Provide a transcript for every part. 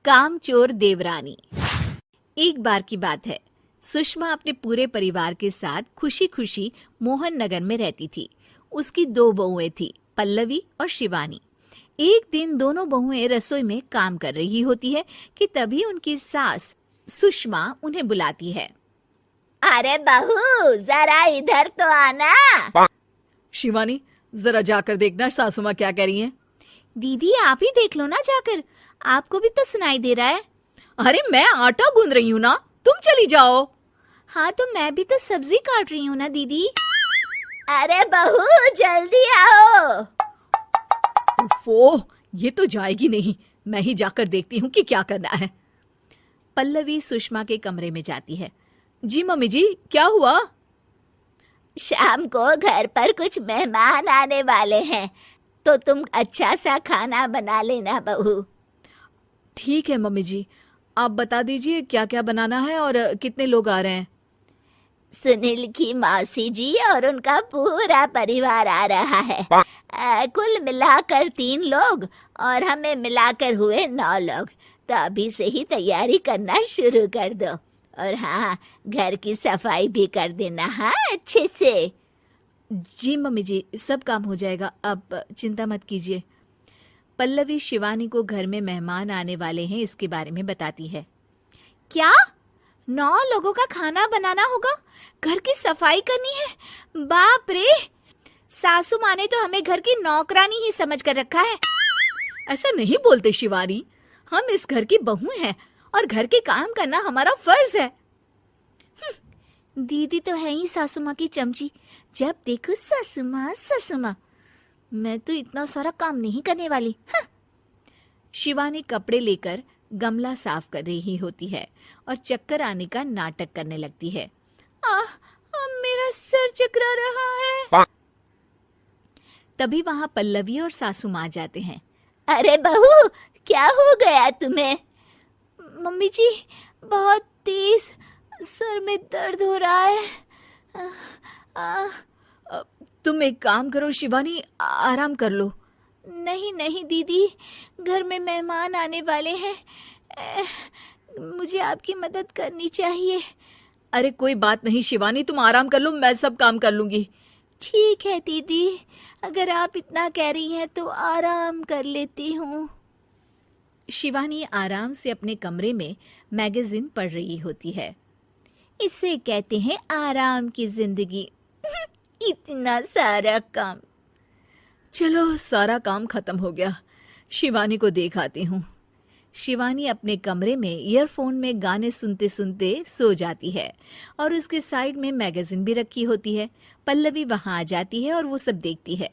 कामचोर देवरानी। एक बार की बात है, सुषमा अपने पूरे परिवार के साथ खुशी खुशी मोहन नगर में रहती थी। उसकी 2 बहुएं थी, पल्लवी और शिवानी। एक दिन दोनों बहुएं रसोई में काम कर रही होती है कि तभी उनकी सास सुषमा उन्हें बुलाती है। अरे बहू, जरा इधर तो आना। शिवानी, जरा जाकर देखना सासू माँ क्या कह रही हैं। दीदी आप ही देख लो ना जाकर, आपको भी तो सुनाई दे रहा है। अरे मैं आटा गूंद रही हूँ ना, तुम चली जाओ। हाँ तो मैं भी तो सब्जी काट रही हूँ ना दीदी। अरे बहू जल्दी आओ। ओफो, ये तो जाएगी नहीं, मैं ही जाकर देखती हूँ कि क्या करना है। पल्लवी सुषमा के कमरे में जाती है। जी मम्मी जी, क्या हुआ? शाम को घर पर कुछ मेहमान आने वाले हैं, तो तुम अच्छा सा खाना बना लेना बहू। ठीक है मम्मी जी, आप बता दीजिए क्या क्या बनाना है और कितने लोग आ रहे हैं। सुनील की मौसी जी और उनका पूरा परिवार आ रहा है। कुल मिलाकर 3 लोग और हमें मिलाकर हुए 9 लोग। तो अभी से ही तैयारी करना शुरू कर दो। और हाँ, घर की सफाई भी कर देना, हाँ अच्छे से। जी मम्मी जी, सब काम हो जाएगा, आप चिंता मत कीजिए। पल्लवी शिवानी को घर में मेहमान आने वाले हैं इसके बारे में बताती है। क्या 9 लोगों का खाना बनाना होगा, घर की सफाई करनी है? बाप रे, सासू माँ ने तो हमें घर की नौकरानी ही समझ कर रखा है। ऐसा नहीं बोलते शिवानी, हम इस घर की बहू हैं और घर के काम करना हमारा फर्ज है। दीदी तो है ही सासू माँ की चमची, जब देखो सासू माँ सासू माँ। मैं तो इतना सारा काम नहीं करने वाली। शिवानी कपड़े लेकर गमला साफ कर रही होती है और चक्कर आने का नाटक करने लगती है। मेरा सर चकरा रहा है। तभी वहां पल्लवी और सासू माँ जाते हैं। अरे बहू, क्या हो गया तुम्हें? मम्मी जी, बहुत तेज सर में दर्द हो रहा है। तुम एक काम करो शिवानी, आराम कर लो। नहीं नहीं दीदी, घर में मेहमान आने वाले हैं, मुझे आपकी मदद करनी चाहिए। अरे कोई बात नहीं शिवानी, तुम आराम कर लो, मैं सब काम कर लूंगी। ठीक है दीदी, अगर आप इतना कह रही हैं तो आराम कर लेती हूँ। शिवानी आराम से अपने कमरे में मैगजीन पढ़ रही होती है। इसे कहते हैं आराम की जिंदगी। इतना सारा काम। चलो सारा काम खत्म हो गया, शिवानी को देख आती हूँ। शिवानी अपने कमरे में ईयरफोन में गाने सुनते सुनते सो जाती है और उसके साइड में मैगजीन भी रखी होती है। पल्लवी वहां आ जाती है और वो सब देखती है।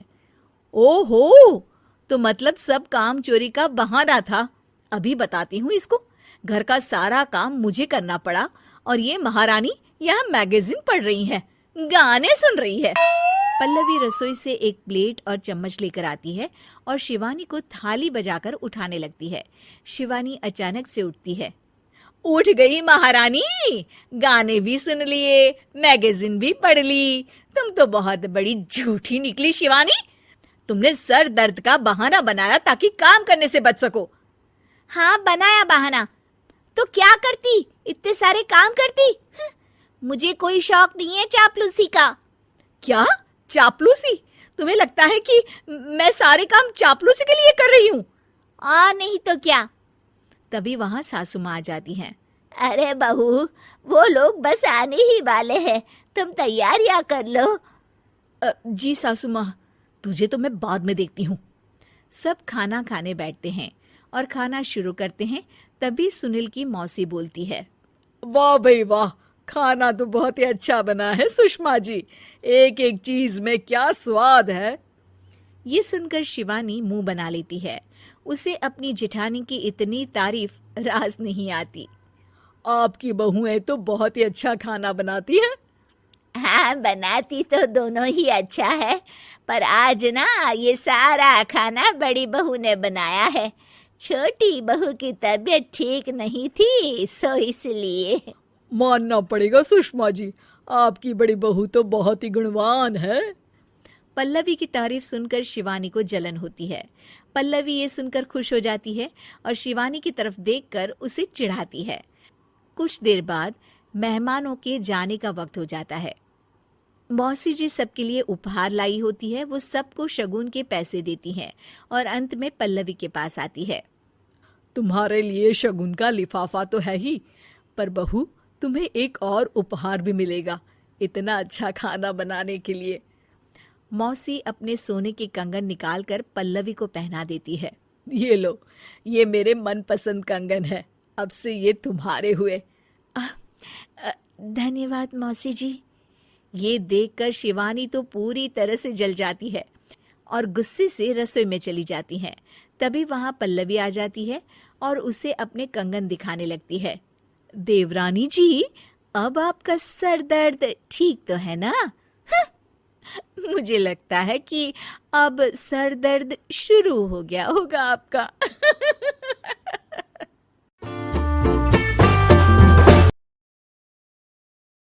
ओहो, तो मतलब सब काम चोरी का बहाना था। अभी बताती हूँ इसको। घर का सारा काम मुझे करना पड़ा और ये महारानी यहाँ मैगजीन पढ़ रही है, गाने सुन रही है। पल्लवी रसोई से एक प्लेट और चम्मच लेकर आती है और शिवानी को थाली बजाकर उठाने लगती है। शिवानी अचानक से उठती है। उठ गई महारानी, गाने भी सुन लिए, मैगजीन भी पढ़ ली। तुम तो बहुत बड़ी झूठी निकली शिवानी। तुमने सर दर्द का बहाना बनाया ताकि काम करने से बच सको। हाँ बनाया बहाना, तो क्या करती, इतने सारे काम करती। मुझे कोई शौक नहीं है चापलूसी का। क्या चापलूसी? तुम्हें लगता है कि मैं सारे काम चापलूसी के लिए कर रही हूँ? और नहीं तो क्या। तभी वहां सासू माँ आ जाती हैं। अरे बहू, वो लोग बस आने ही वाले हैं, तुम तैयारियां कर लो। जी सासू माँ, तुझे तो मैं बाद में देखती हूँ। सब खाना खाने बैठते हैं और खाना शुरू करते हैं। तभी सुनील की मौसी बोलती है। वाह भाई वाह, खाना तो बहुत ही अच्छा बना है सुषमा जी, एक एक चीज में क्या स्वाद है। ये सुनकर शिवानी मुंह बना लेती है। उसे अपनी जेठानी की इतनी तारीफ रास नहीं आती। आपकी बहुएं तो बहुत ही अच्छा खाना बनाती हैं। हाँ बनाती तो दोनों ही अच्छा है, पर आज ना ये सारा खाना बड़ी बहू ने बनाया है। छोटी बहू की तबीयत ठीक नहीं थी, सो इसलिए। मानना पड़ेगा सुषमा जी, आपकी बड़ी बहू तो बहुत ही गुणवान है। पल्लवी की तारीफ सुनकर शिवानी को जलन होती है। पल्लवी ये सुनकर खुश हो जाती है और शिवानी की तरफ देखकर उसे चिढ़ाती है। कुछ देर बाद मेहमानों के जाने का वक्त हो जाता है। मौसी जी सबके लिए उपहार लाई होती है। वो सबको शगुन के पैसे देती हैं और अंत में पल्लवी के पास आती है। तुम्हारे लिए शगुन का लिफाफा तो है ही, पर बहू तुम्हें एक और उपहार भी मिलेगा इतना अच्छा खाना बनाने के लिए। मौसी अपने सोने के कंगन निकालकर पल्लवी को पहना देती है। ये लो, ये मेरे मनपसंद कंगन है, अब से ये तुम्हारे हुए। धन्यवाद मौसी जी। ये देखकर शिवानी तो पूरी तरह से जल जाती है और गुस्से से रसोई में चली जाती है। तभी वहां पल्लवी आ जाती है और उसे अपने कंगन दिखाने लगती है। देवरानी जी, अब आपका सर दर्द ठीक तो है ना? मुझे लगता है कि अब सर दर्द शुरू हो गया होगा आपका।